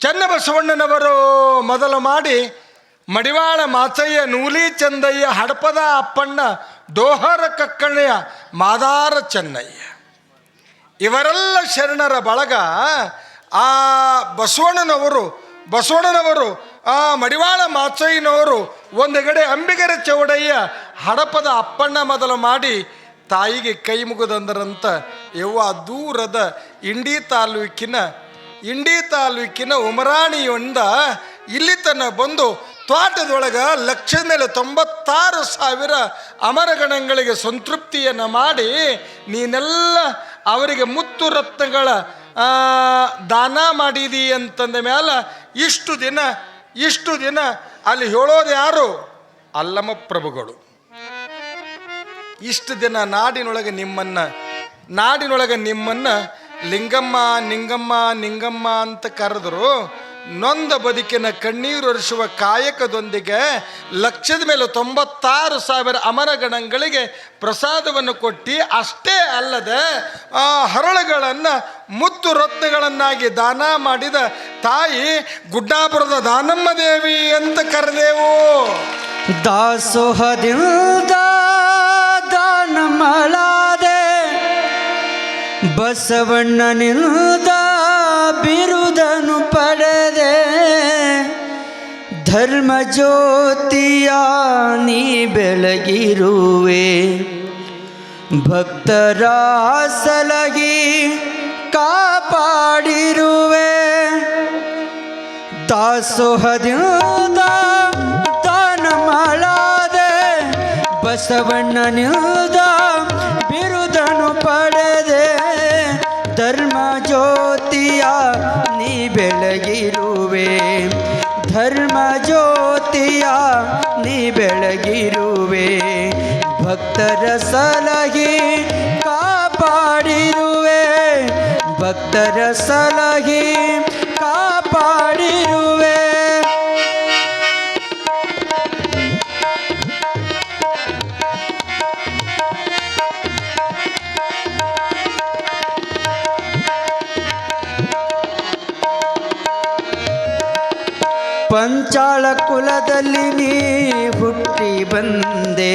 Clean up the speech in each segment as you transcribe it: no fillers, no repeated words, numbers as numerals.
ಚನ್ನಬಸವಣ್ಣನವರು ಮೊದಲು ಮಾಡಿ ಮಡಿವಾಳ ಮಾಚಯ್ಯ, ನೂಲಿ ಚಂದಯ್ಯ, ಹಡಪದ ಅಪ್ಪಣ್ಣ, ಡೋಹರ ಕಕ್ಕಣ್ಣಯ್ಯ, ಮಾದಾರ ಚೆನ್ನಯ್ಯ ಇವರೆಲ್ಲ ಶರಣರ ಬಳಗ. ಆ ಬಸವಣ್ಣನವರು ಆ ಮಡಿವಾಳ ಮಾಚಯ್ಯನವರು ಒಂದೆಗಡೆ ಅಂಬಿಗರ ಚೌಡಯ್ಯ, ಹಡಪದ ಅಪ್ಪಣ್ಣ ಮೊದಲು ಮಾಡಿ ತಾಯಿಗೆ ಕೈ ಮುಗಿದಂದರಂತ. ಯವ್ವ ದೂರದ ಇಂಡಿ ತಾಲೂಕಿನ ಉಮರಾಣಿಯೊಂದ ಇಲ್ಲಿ ತನಕ ಬಂದು ತೋಟದೊಳಗೆ ಲಕ್ಷದ ಮೇಲೆ 96,000 ಅಮರಗಣಗಳಿಗೆ ಸಂತೃಪ್ತಿಯನ್ನು ಮಾಡಿ ನೀನೆಲ್ಲ ಅವರಿಗೆ ಮುತ್ತು ರತ್ನಗಳ ದಾನ ಮಾಡಿದಿ ಅಂತಂದ ಮೇಲೆ ಇಷ್ಟು ದಿನ ಅಲ್ಲಿ ಹೇಳೋದು ಯಾರು? ಅಲ್ಲಮ ಪ್ರಭುಗಳು. ಇಷ್ಟು ದಿನ ನಾಡಿನೊಳಗೆ ನಿಮ್ಮನ್ನು ನಿಂಗಮ್ಮ ಅಂತ ಕರೆದರು. ನೊಂದ ಬದುಕಿನ ಕಣ್ಣೀರು ಹರಿಸುವ ಕಾಯಕದೊಂದಿಗೆ ಲಕ್ಷದ ಮೇಲೆ 96,000 ಅಮರಗಣಗಳಿಗೆ ಪ್ರಸಾದವನ್ನು ಕೊಟ್ಟು ಅಷ್ಟೇ ಅಲ್ಲದೆ ಆ ಹರಳುಗಳನ್ನು ಮುತ್ತು ರತ್ನಗಳನ್ನಾಗಿ ದಾನ ಮಾಡಿದ ತಾಯಿ ಗುಡ್ಡಾಪುರದ ದಾನಮ್ಮ ದೇವಿ ಅಂತ ಕರೆದೆವು. ದಾಸೋಹದಿಂದ ದಾನಮ್ಮಳಾದೆ, ಬಸವಣ್ಣನಿಂದ ಬಿರುದನು ಪಡೆದೆ, ಧರ್ಮ ಜ್ಯೋತಿಯ ನೀ ಬೆಳಗಿರುವೆ, ಭಕ್ತರ ಸಲಗಿ ಕಾಪಾಡಿರುವೆ. ದಾಸೋಹದಿಂದ ದಾನಮ್ಮಳಾದೆ, ಬಸವಣ್ಣನಿಂದ ಬಿರುದನು ಪಡೆದೆ, ಧರ್ಮ ಜ್ಯೋತಿಯ ನೀ ಬೆಳಗಿರುವೆ, ಧರ್ಮ ಜ್ಯೋತಿಯ ನೀ ಬೆಳಗಿರುವೆ, ಭಕ್ತರ ಸಲಹಿ ಕಾಪಾಡಿರುವೆ, ಭಕ್ತರ ಸಲಹಿ ಕಾಪಾಡಿರುವೆ. ಪಂಚಾಳ ಕುಲದಲ್ಲಿ ನೀ ಹುಟ್ಟಿ ಬಂದೆ,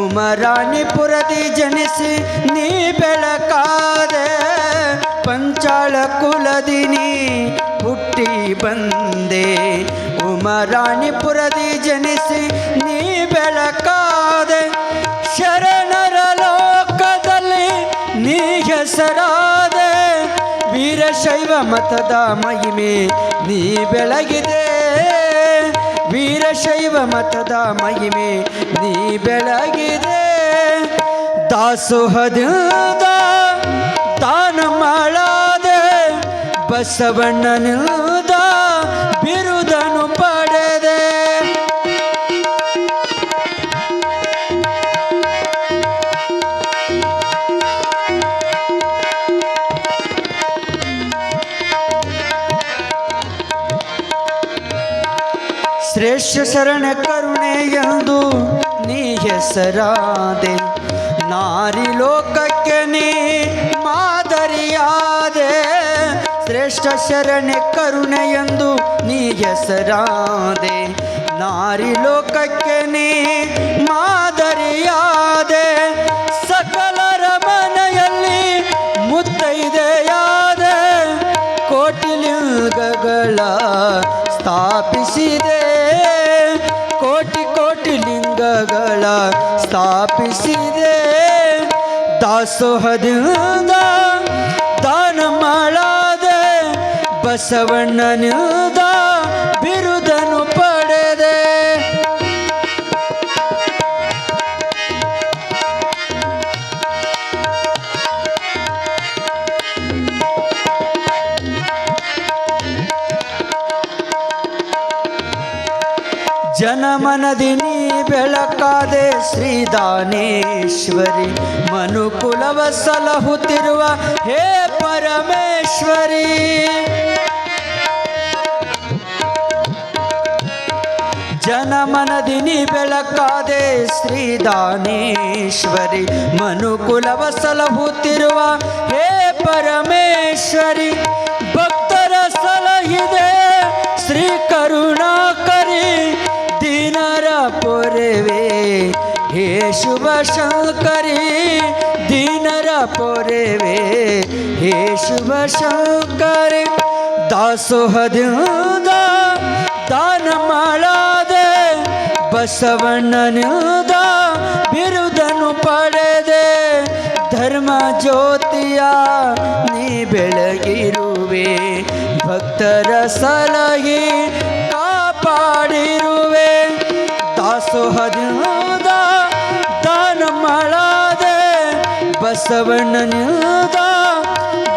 ಉಮರಾಣಿಪುರದಿ ಜನಿಸಿ ನೀ ಬೆಳಕಾದೆ. ಪಂಚಾಳ ಕುಲದಿ ನೀ ಹುಟ್ಟಿ ಬಂದೆ, ಉಮರಾಣಿಪುರದಿ ಜನಿಸಿ ನೀ ಬೆಳಕಾದೆ. ಶರಣರ ಲೋಕದಲ್ಲಿ ನೀ ಹೆಸರಾದೆ, ವೀರಶೈವ ಮತದ ಮಹಿಮೆ ನೀ ಬೆಳಗಿದೆ, ವೀರಶೈವ ಮತದ ಮಹಿಮೆ ನೀ ಬೆಳಗಿದೆ. ದಾಸೋಹದಿಂದ ದಾನಮ್ಮಳಾದೆ, ಬಸವಣ್ಣನಿಂದ ಬಿರುದನು ಪಡೆದೆ. ಶ್ರೇಷ್ಠ ಶರಣ ಕರುಣೆ ಎಂದು ನೀ ಹೆಸರಾದೆ, ನಾರಿ ಲೋಕಕ್ಕೆ ನೀ ಮಾದರಿಯಾದೆ. ಶ್ರೇಷ್ಠ ಶರಣ ಕರುಣೆ ಎಂದು ನೀ ಹೆಸರಾದೆ, ನಾರಿ ಲೋಕಕ್ಕೆ ನೀ ಮಾದರಿಯಾದೆ. ಸಕಲರ ಮನೆಯಲ್ಲಿ ಮುತ್ತೈದೆಯಾದೆ, ಕೋಟಿ ಲಿಂಗಗಳ ಸ್ಥಾಪಿಸಿದೆ, ಕೋಟಿ ಕೋಟಿ ಲಿಂಗಗಳ ಸ್ಥಾಪಿಸಿದೆ. ದಾಸೋಹದಿಂದ ದಾನಮ್ಮಳಾದೆ, ಬಸವಣ್ಣನಿಂದ ಬಿರುದನು ಪಡೆದೆ. ಜನಮನದಿ ನೀ ಬೆಳಕಾದೆ ಶ್ರೀದಾನೇಶ್ವರಿ, ಮನುಕುಲವ ಸಲಹುತ್ತಿರುವ ಹೇ ಪರಮೇಶ್ವರಿ. ಜನಮನದಿ ನೀ ಬೆಳಕಾದೆ ಶ್ರೀದಾನೇಶ್ವರಿ, ಮನುಕುಲವ ಸಲಹುತ್ತಿರುವ ಹೇ ಪರಮೇಶ್ವರಿ. ಭಕ್ತರ ಸಲಹಿದೆ ಶಂಕರಿ ದೀನರ ಪೊರೆವೆ ಹೇ ಶಿವ ಶಂಕರಿ ದಾಸೋಹದಿಂದ ದಾನ ಮಾಡದೆ ಬಸವಣ್ಣನಿಂದ ಬಿರುದನು ಪಡೆದೆ ಧರ್ಮ ಜ್ಯೋತಿಯ ನೀ ಬೆಳಗಿರುವೆ ಭಕ್ತರ ಸಲಹಿ ಕಾಪಾಡಿರುವೆ ದಾಸೋಹದಿಂದ ದಾನ ಮಾಡದೆ ಬಸವಣ್ಣನಿಂದ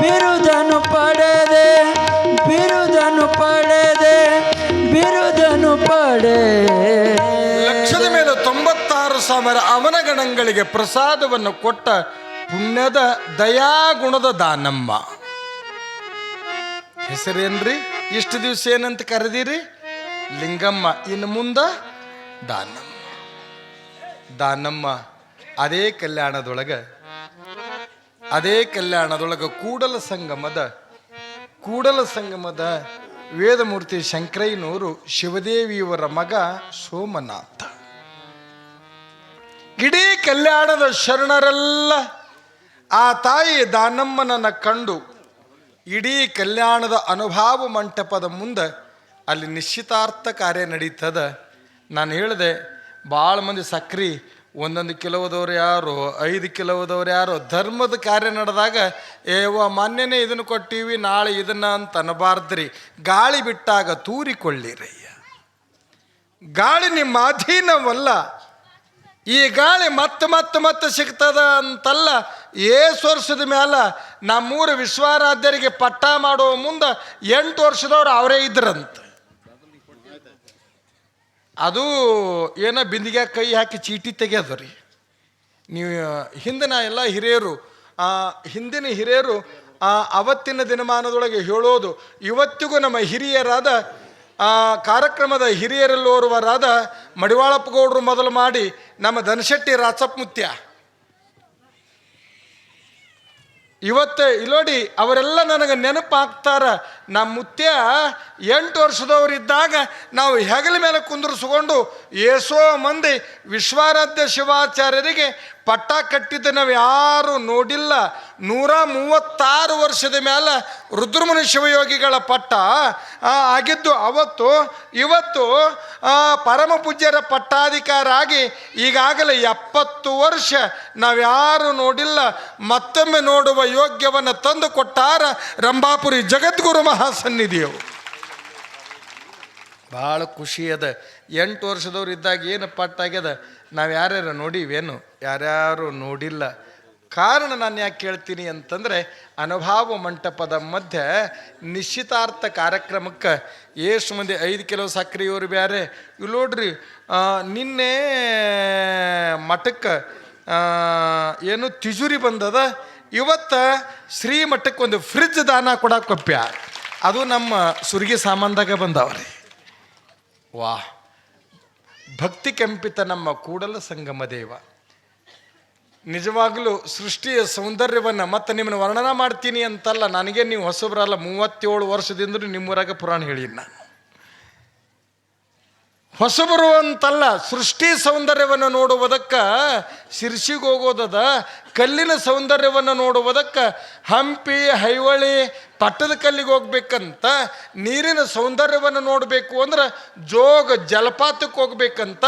ಬಿರುದನು ಪಡೆದೆ ಬಿರುದನು ಪಡೆದೆ ಬಿರುದನು ಪಡೆ ಲಕ್ಷದ ಮೇಲೆ 96,000 ಅವನ ಗಣಗಳಿಗೆ ಪ್ರಸಾದವನ್ನು ಕೊಟ್ಟ ಪುಣ್ಯದ ದಯಾಗುಣದ ದಾನಮ್ಮ. ಹೆಸರೇನ್ರಿ? ಇಷ್ಟು ದಿವಸ ಏನಂತ ಕರೆದಿರಿ? ಲಿಂಗಮ್ಮ. ಇನ್ನು ಮುಂದ ದಾನಮ್ಮ. ದಾನಮ್ಮ ಅದೇ ಕಲ್ಯಾಣದೊಳಗ ಕೂಡಲ ಸಂಗಮದ ವೇದಮೂರ್ತಿ ಶಂಕರಯ್ಯನವರು ಶಿವದೇವಿಯವರ ಮಗ ಸೋಮನಾಥ. ಇಡೀ ಕಲ್ಯಾಣದ ಶರಣರೆಲ್ಲ ಆ ತಾಯಿ ದಾನಮ್ಮನನ್ನು ಕಂಡು ಇಡೀ ಕಲ್ಯಾಣದ ಅನುಭಾವ ಮಂಟಪದ ಮುಂದೆ ಅಲ್ಲಿ ನಿಶ್ಚಿತಾರ್ಥ ಕಾರ್ಯ ನಡೀತದ. ನಾನು ಹೇಳಿದೆ, ಭಾಳ ಮಂದಿ ಸಕ್ರಿ 1 ಕಿಲೋದವ್ರು ಯಾರು, 5 ಕಿಲೋದವ್ರು ಯಾರು, ಧರ್ಮದ ಕಾರ್ಯ ನಡೆದಾಗ ಮೊನ್ನೆನೇ ಇದನ್ನು ಕೊಟ್ಟೀವಿ ನಾಳೆ ಇದನ್ನ ಅಂತ ಅನ್ನಬಾರ್ದ್ರಿ. ಗಾಳಿ ಬಿಟ್ಟಾಗ ತೂರಿಕೊಳ್ಳಿರಯ್ಯ. ಗಾಳಿ ನಿಮ್ಮ ಅಧೀನವಲ್ಲ. ಈ ಗಾಳಿ ಮತ್ತೆ ಸಿಗ್ತದ ಅಂತಲ್ಲ. ಏಸು ವರ್ಷದ ಮ್ಯಾಲ ನಮ್ಮೂರು ವಿಶ್ವಾರಾಧ್ಯರಿಗೆ ಪಟ್ಟ ಮಾಡುವ ಮುಂದೆ 8 ವರ್ಷದವ್ರು ಅವರೇ ಇದ್ರಂತ. ಅದು ಏನೋ ಬಿಂದಿಗೆ ಕೈ ಹಾಕಿ ಚೀಟಿ ತೆಗೆಯೋದು ರೀ. ನೀವು ಹಿಂದಿನ ಎಲ್ಲ ಹಿಂದಿನ ಹಿರಿಯರು ಅವತ್ತಿನ ದಿನಮಾನದೊಳಗೆ ಹೇಳೋದು, ಇವತ್ತಿಗೂ ನಮ್ಮ ಹಿರಿಯರಾದ ಕಾರ್ಯಕ್ರಮದ ಹಿರಿಯರಲ್ಲೋರ್ವರಾದ ಮಡಿವಾಳಪ್ಪ ಗೌಡರು ಮೊದಲು ಮಾಡಿ ನಮ್ಮ ಧನಶೆಟ್ಟಿ ರಾಚಪ್ಪ ಮುತ್ಯ ಇವತ್ತು ಇಲ್ಲೋಡಿ ಅವರೆಲ್ಲ ನನಗೆ ನೆನಪಾಗ್ತಾರ. ನಮ್ಮ ಮುತ್ಯ 8 ವರ್ಷದವರಿದ್ದಾಗ ನಾವು ಹೆಗಲ ಮೇಲೆ ಕುಂದರ್ಸ್ಕೊಂಡು ಏಸೋ ಮಂದಿ ವಿಶ್ವಾರಾಧ್ಯ ಶಿವಾಚಾರ್ಯರಿಗೆ ಪಟ್ಟ ಕಟ್ಟಿದ್ದು ನಾವು ಯಾರು ನೋಡಿಲ್ಲ. 136 ವರ್ಷದ ಮೇಲೆ ರುದ್ರಮುನಿ ಶಿವಯೋಗಿಗಳ ಪಟ್ಟ ಆಗಿದ್ದು ಅವತ್ತು. ಇವತ್ತು ಪರಮ ಪೂಜ್ಯರ ಪಟ್ಟಾಧಿಕಾರ ಆಗಿ ಈಗಾಗಲೇ 70 ವರ್ಷ ನಾವ್ಯಾರು ನೋಡಿಲ್ಲ. ಮತ್ತೊಮ್ಮೆ ನೋಡುವ ಯೋಗ್ಯವನ್ನು ತಂದು ಕೊಟ್ಟಾರ ರಂಭಾಪುರಿ ಜಗದ್ಗುರು ಮಹಾಸನ್ನಿಧಿಯವರು. ಭಾಳ ಖುಷಿ ಅದ. 8 ವರ್ಷದವ್ರು ಇದ್ದಾಗ ಏನು ಪಟ್ಟಾಗ್ಯದ ನಾವು ಯಾರ್ಯಾರು ನೋಡಿವೇನು? ಯಾರ್ಯಾರು ನೋಡಿಲ್ಲ. ಕಾರಣ ನಾನು ಯಾಕೆ ಕೇಳ್ತೀನಿ ಅಂತಂದರೆ, ಅನುಭಾವ ಮಂಟಪದ ಮಧ್ಯೆ ನಿಶ್ಚಿತಾರ್ಥ ಕಾರ್ಯಕ್ರಮಕ್ಕೆ ಎಷ್ಟು ಮಂದಿ 5 ಕಿಲೋ ಸಕ್ರೆಯವರು ಬೇರೆ ಇವು ನೋಡ್ರಿ. ನಿನ್ನೆ ಮಠಕ್ಕೆ ಏನು ತಿಜುರಿ ಬಂದದ. ಇವತ್ತು ಶ್ರೀಮಠಕ್ಕೆ ಒಂದು ಫ್ರಿಜ್ ದಾನ ಕೊಡಕ್ಕೆ ಒಪ್ಪ್ಯ. ಅದು ನಮ್ಮ ಸುರ್ಗಿ ಸಾಮಾನ್ದಾಗ ಬಂದವ್ರಿ. ವಾ, ಭಕ್ತಿ ಕಂಪಿತ ನಮ್ಮ ಕೂಡಲ ಸಂಗಮ ದೇವ. ನಿಜವಾಗಲೂ ಸೃಷ್ಟಿಯ ಸೌಂದರ್ಯವನ್ನು ಮತ್ತೆ ನಿಮ್ಮನ್ನು ವರ್ಣನ ಮಾಡ್ತೀನಿ ಅಂತಲ್ಲ. ನನಗೆ ನೀವು ಹೊಸಬ್ರಲ್ಲ, 37 ವರ್ಷದಿಂದ ನಿಮ್ಮೂರಾಗ ಪುರಾಣ ಹೇಳಿ ನಾನು. ಹೊಸಬರು ಅಂತಲ್ಲ, ಸೃಷ್ಟಿ ಸೌಂದರ್ಯವನ್ನು ನೋಡುವುದಕ್ಕೆ ಶಿರ್ಸಿಗೆ ಹೋಗೋದದ. ಕಲ್ಲಿನ ಸೌಂದರ್ಯವನ್ನು ನೋಡುವುದಕ್ಕೆ ಹಂಪಿ, ಐಹೊಳೆ, ಪಟ್ಟದ ಕಲ್ಲಿಗೆ ಹೋಗ್ಬೇಕಂತ. ನೀರಿನ ಸೌಂದರ್ಯವನ್ನು ನೋಡಬೇಕು ಅಂದ್ರೆ ಜೋಗ ಜಲಪಾತಕ್ಕೆ ಹೋಗ್ಬೇಕಂತ.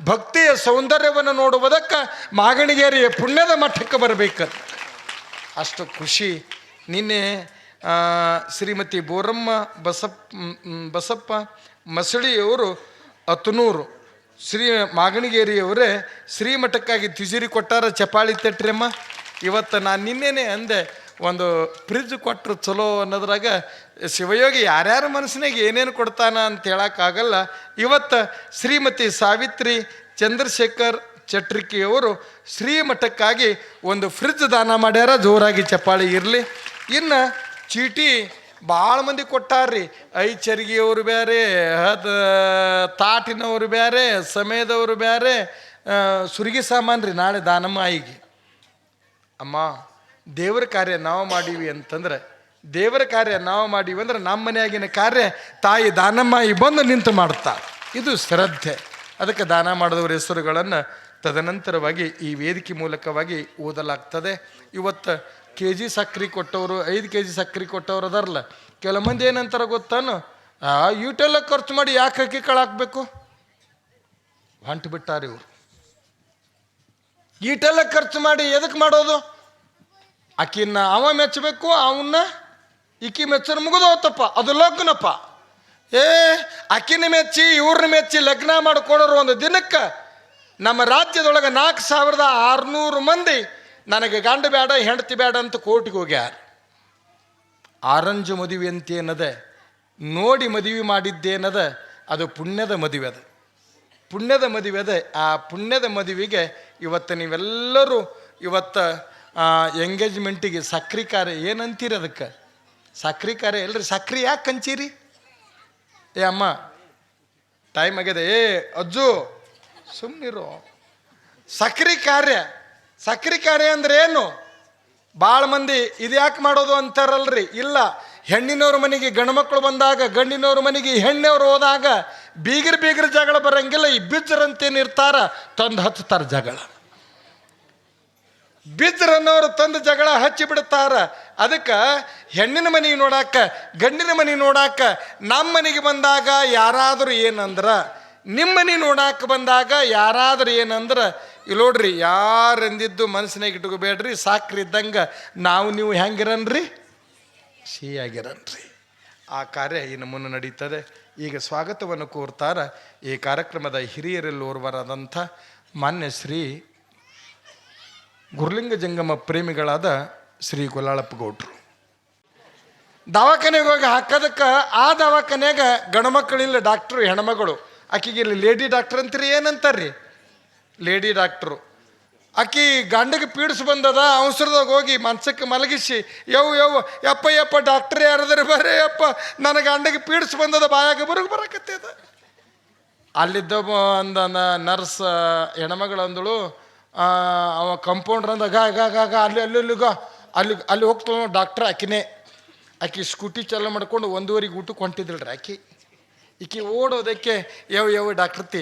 ಭಕ್ತಿಯ ಸೌಂದರ್ಯವನ್ನು ನೋಡುವುದಕ್ಕೆ ಮಾಗಣಿಗೇರಿಯ ಪುಣ್ಯದ ಮಠಕ್ಕೆ ಬರಬೇಕಂತ. ಅಷ್ಟು ಖುಷಿ. ನಿನ್ನೆ ಶ್ರೀಮತಿ ಬೋರಮ್ಮ ಬಸಪ್ಪ ಮಸಳಿಯವರು ಅತನೂರು ಮಾಗಣಿಗೇರಿಯವರೇ ಶ್ರೀಮಠಕ್ಕಾಗಿ ತಿಜುರಿ ಕೊಟ್ಟಾರ. ಚಪಾಳಿ ತಟ್ರಿಯಮ್ಮ. ಇವತ್ತು ನಾನು ನಿನ್ನೆನೆ ಅಂದೆ, ಒಂದು ಫ್ರಿಜ್ ಕೊಟ್ಟರು ಚಲೋ ಅನ್ನೋದ್ರಾಗ ಶಿವಯೋಗಿ ಯಾರ್ಯಾರ ಮನಸ್ಸಿನಾಗ ಏನೇನು ಕೊಡ್ತಾನ ಅಂತ ಹೇಳೋಕ್ಕಾಗಲ್ಲ. ಇವತ್ತು ಶ್ರೀಮತಿ ಸಾವಿತ್ರಿ ಚಂದ್ರಶೇಖರ್ ಚಟ್ರಿಕಿಯವರು ಶ್ರೀಮಠಕ್ಕಾಗಿ ಒಂದು ಫ್ರಿಜ್ ದಾನ ಮಾಡ್ಯಾರ. ಜೋರಾಗಿ ಚಪ್ಪಾಳಿ ಇರಲಿ. ಇನ್ನು ಚೀಟಿ ಭಾಳ ಮಂದಿ ಕೊಟ್ಟಾರ್ರಿ. ಐಚರಿಗೆಯವರು ಬೇರೆ, ತಾಟಿನವರು ಬೇರೆ, ಸಮಯದವರು ಬೇರೆ, ಸುರ್ಗಿ ಸಾಮಾನು ರೀ. ನಾಳೆ ದಾನಮ್ಮ ಆಯಿಗೆ ಅಮ್ಮ ದೇವರ ಕಾರ್ಯ ನಾವು ಮಾಡೀವಿ ಅಂತಂದ್ರೆ, ನಮ್ಮ ಮನೆಯಾಗಿನ ಕಾರ್ಯ ತಾಯಿ ದಾನಮ್ಮ ಬಂದು ನಿಂತು ಮಾಡ್ತಾರೆ. ಇದು ಶ್ರದ್ಧೆ. ಅದಕ್ಕೆ ದಾನ ಮಾಡಿದವ್ರ ಹೆಸರುಗಳನ್ನು ತದನಂತರವಾಗಿ ಈ ವೇದಿಕೆ ಮೂಲಕವಾಗಿ ಓದಲಾಗ್ತದೆ. ಇವತ್ತು ಕೆ ಜಿ ಸಕ್ರೆ ಕೊಟ್ಟವರು, 5 kg ಸಕ್ರೆ ಕೊಟ್ಟವ್ರು ಅದಾರಲ್ಲ, ಕೆಲವು ಮಂದಿ ಏನಂತಾರೆ ಗೊತ್ತಾನು, ಈಟೆಲ್ಲ ಖರ್ಚು ಮಾಡಿ ಯಾಕೆ ಅಕ್ಕಿ ಕಾಳು ಹಾಕಬೇಕು ಹೊಂಟು ಬಿಟ್ಟಾರೆ ಇವರು. ಈಟೆಲ್ಲ ಖರ್ಚು ಮಾಡಿ ಎದಕ್ಕೆ ಮಾಡೋದು? ಅಕ್ಕಿನ ಅವ ಮೆಚ್ಚಬೇಕು, ಅವನ್ನ ಈಕಿ ಮೆಚ್ಚರು ಮುಗಿದೋತಪ್ಪ, ಅದು ಲಗ್ನಪ್ಪ. ಅಕ್ಕಿನ ಮೆಚ್ಚಿ ಇವ್ರನ್ನ ಮೆಚ್ಚಿ ಲಗ್ನ ಮಾಡಿಕೊಡೋರು ಒಂದು ದಿನಕ್ಕೆ ನಮ್ಮ ರಾಜ್ಯದೊಳಗೆ 4600 ಮಂದಿ ನನಗೆ ಗಂಡ ಬೇಡ ಹೆಂಡತಿ ಬೇಡ ಅಂತ ಕೋರ್ಟಿಗೆ ಹೋಗ್ಯಾರ. ಆರಂಜು ಮದುವೆ ಅಂತೇನದ, ನೋಡಿ ಮದುವೆ ಮಾಡಿದ್ದೇನದ, ಅದು ಪುಣ್ಯದ ಮದುವೆ ಅದ, ಪುಣ್ಯದ ಮದುವೆ ಅದ. ಆ ಪುಣ್ಯದ ಮದುವೆಗೆ ಇವತ್ತು ನೀವೆಲ್ಲರೂ ಇವತ್ತು ಎಂಗೇಜ್ಮೆಂಟಿಗೆ ಸಕ್ರೆ ಕಾರ್ಯ ಏನಂತೀರಿ? ಅದಕ್ಕೆ ಸಕ್ರೆ ಕಾರ್ಯ ಎಲ್ರಿ. ಸಕ್ರೆ ಯಾಕೆ ಹಂಚೀರಿ? ಅಮ್ಮ ಟೈಮ್ ಆಗ್ಯದ, ಅಜ್ಜು ಸುಮ್ಮನಿರು. ಸಕ್ರೆ ಕಾರ್ಯ, ಸಕ್ರೆ ಕಾರ್ಯ ಅಂದ್ರೆ ಏನು? ಭಾಳ ಮಂದಿ ಇದು ಯಾಕೆ ಮಾಡೋದು ಅಂತಾರಲ್ರಿ. ಇಲ್ಲ, ಹೆಣ್ಣಿನವ್ರ ಮನೆಗೆ ಗಂಡು ಮಕ್ಕಳು ಬಂದಾಗ, ಗಂಡಿನವ್ರ ಮನೆಗೆ ಹೆಣ್ಣವ್ರು ಹೋದಾಗ ಬೀಗರ ಜಗಳ ಬರಂಗಿಲ್ಲ. ಈ ಬಿಜ್ಜರಂತೇನು ಇರ್ತಾರ, ತಂದು ಹಚ್ತಾರ ಜಗಳ. ಬಿಜ್ಜರನ್ನವರು ತಂದು ಜಗಳ ಹಚ್ಚಿ ಬಿಡ್ತಾರ. ಅದಕ್ಕೆ ಹೆಣ್ಣಿನ ಮನೆಗೆ ನೋಡಾಕ, ಗಂಡಿನ ಮನೆಗೆ ನೋಡಾಕ, ನಮ್ಮ ಮನೆಗೆ ಬಂದಾಗ ಯಾರಾದರೂ ಏನಂದ್ರ, ನಿಮ್ಮ ಮನೆ ನೋಡಾಕ ಬಂದಾಗ ಯಾರಾದರೂ ಏನಂದ್ರೆ, ಇಲ್ಲಿ ನೋಡ್ರಿ, ಯಾರು ಅಂದಿದ್ದು ಮನಸ್ಸಿನಾಗ ಇಟ್ಕೋಬೇಡ್ರಿ. ಸಾಕ್ರಿ ಇದ್ದಂಗೆ ನಾವು ನೀವು ಹೆಂಗಿರನ್ರಿ, ಸಿಹಿಯಾಗಿರನ್ರಿ. ಆ ಕಾರ್ಯ ಇನ್ನು ಮುನ್ನ ನಡೀತದೆ. ಈಗ ಸ್ವಾಗತವನ್ನು ಕೋರ್ತಾರ ಈ ಕಾರ್ಯಕ್ರಮದ ಹಿರಿಯರೆಲ್ಲೋರ್ವರಾದಂಥ ಮಾನ್ಯ ಶ್ರೀ ಗುರುಲಿಂಗ ಜಂಗಮ ಪ್ರೇಮಿಗಳಾದ ಶ್ರೀ ಗೊಲ್ಲಾಳಪ್ಪ ಗೌಡ್ರು. ದವಾಖಾನೆಗೆ ಹೋಗಿ ಹಾಕೋದಕ್ಕೆ ಆ ದವಾಖಾನೆಯಾಗ ಗಂಡ್ಮಕ್ಳಿಲ್ಲ, ಡಾಕ್ಟ್ರು ಹೆಣ್ಮಗಳು. ಆಕಿಗೆ ಇಲ್ಲಿ ಲೇಡಿ ಡಾಕ್ಟ್ರ್ ಅಂತೀರಿ, ಏನಂತಾರ್ರಿ? Lady doctor. ಆಕಿ ಗಂಡಗೆ ಪೀಡಿಸಿ ಬಂದದ, ಅವಸರದಾಗ ಹೋಗಿ ಮನ್ಸಕ್ಕೆ ಮಲಗಿಸಿ, ಯಪ್ಪ ಡಾಕ್ಟ್ರ್ ಯಾರದ್ರ ಬರೇ ಯಪ್ಪ, ನನ್ನ ಗಂಡಗೆ ಪೀಡಿಸಿ ಬಂದದ, ಬಾಯಾಗ ಬರಕತ್ತದ. ಅಲ್ಲಿದ್ದ ಅಂದ ನರ್ಸ್ ಹೆಣ್ಮಗಳು ಅಂದಳು, ಅವ ಕಂಪೌಂಡ್ರ್ ಅಂದ ಅಲ್ಲಿ ಹೋಗ್ತಾವ ಡಾಕ್ಟ್ರ್. ಆಕಿ ಸ್ಕೂಟಿ ಚಾಲು ಮಾಡ್ಕೊಂಡು 1:15 ಊಟಕ್ಕೆ ಹೊಂಟಿದ್ರಿ ಈಕಿ ಓಡೋದಕ್ಕೆ ಯಾವ ಡಾಕ್ಟ್ರತಿ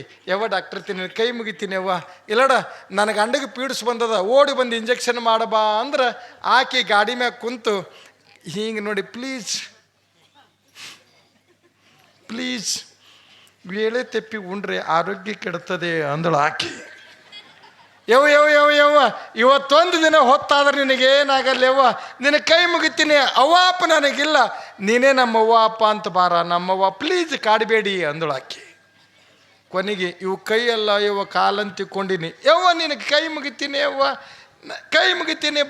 ನಿನ್ನ ಕೈ ಮುಗಿತೀನಿ ಅವ್ವ, ಇಲ್ಲಡ ನನ್ನ ಗಂಡಗೆ ಪೀಡಿಸ್ ಬಂದದ, ಓಡಿ ಬಂದು ಇಂಜೆಕ್ಷನ್ ಮಾಡಬಾ ಅಂದ್ರೆ ಆಕಿ ಗಾಡಿ ಮ್ಯಾಗ ಕುಂತು ಹಿಂಗೆ ನೋಡಿ, ಪ್ಲೀಸ್ ವೇಳೆ ತೆಪ್ಪಿ ಉಂಡ್ರೆ ಆರೋಗ್ಯ ಕೆಡ್ತದೆ ಅಂದಳು ಆಕಿ. ಇವತ್ತೊಂದು ದಿನ ಹೊತ್ತಾದ್ರೆ ನಿನಗೇನಾಗಲ್ಲ ಯವ್ವ, ನಿನ್ನ ಕೈ ಮುಗಿತೀನಿ, ಅವ್ವ ಅಪ್ಪ ನನಗಿಲ್ಲ, ನೀನೇ ನಮ್ಮವ್ವ ಅಪ್ಪ ಅಂತ ಬಾರ, ನಮ್ಮವ್ವ ಪ್ಲೀಸ್ ಕಾಡಬೇಡಿ ಅಂದಳು ಆಕಿ. ಕೊನೆಗೆ ಇವು ಕೈಯಲ್ಲ ಯವ್ವ ಕಾಲಂತ ತಿಕ್ಕೊಂಡಿನಿ, ನಿನಗೆ ಕೈ ಮುಗಿತೀನಿ ಕೈ ಮುಗಿತೀನಿ,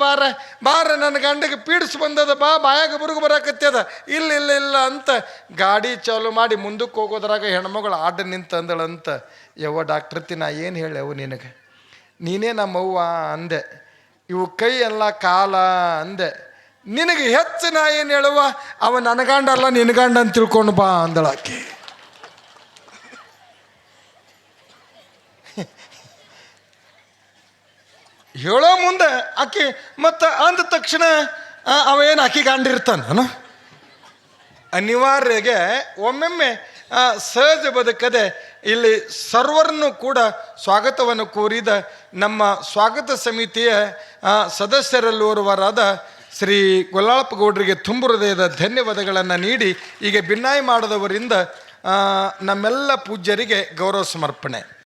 ಬಾರ ನನ್ನ ಗಂಡಗೆ ಪೀಡಿಸಿ ಬಂದದ, ಬಾಯಾಗ ಬುರುಗು ಬರಾಕತ್ತದ, ಇಲ್ಲ ಅಂತ ಗಾಡಿ ಚಾಲು ಮಾಡಿ ಮುಂದಕ್ಕೆ ಹೋಗೋದ್ರಾಗ ಹೆಣ್ಮಗಳು ಆಡ ನಿಂತ ಅಂದಳಂತ. ಡಾಕ್ಟ್ರತಿ ನಾ ಏನು ಹೇಳವು ನಿನಗೆ, ನೀನೇ ನಮ್ಮವ್ವ ಅಂದೆ, ಇವು ಕೈ ಎಲ್ಲ ಕಾಲ ಅಂದೆ, ನಿನಗೆ ಹೆಚ್ಚು ನಾ ಏನು ಹೇಳುವ, ಅವ ನನ್ನ ಗಂಡ ಅಲ್ಲ ನಿನ್ನ ಗಂಡ ಅಂತ ತಿಳ್ಕೊಂಡು ಬಾ ಅಂದಳಾಕಿ. ಹೇಳೋ ಮುಂದೆ ಆಕಿ ಮತ್ತು ಅಂದ ತಕ್ಷಣ ಅವೇನು ಆಕಿ ಗಂಡ ಇರ್ತಾನ. ಅನಿವಾರ್ಯಗೆ ಒಮ್ಮೊಮ್ಮೆ ಸಹಜ ಬದುಕದೆ ಇಲ್ಲಿ ಸರ್ವರನ್ನು ಕೂಡ ಸ್ವಾಗತವನ್ನು ಕೋರಿದ ನಮ್ಮ ಸ್ವಾಗತ ಸಮಿತಿಯ ಸದಸ್ಯರಲ್ಲೋರ್ವರಾದ ಶ್ರೀ ಗೊಲ್ಲಾಳಪ್ಪ ಗೌಡ್ರಿಗೆ ತುಂಬು ಹೃದಯದ ಧನ್ಯವಾದಗಳನ್ನು ನೀಡಿ ಈಗ ಭಿನ್ನಾಯ ಮಾಡಿದವರಿಂದ ನಮ್ಮೆಲ್ಲ ಪೂಜ್ಯರಿಗೆ ಗೌರವ ಸಮರ್ಪಣೆ.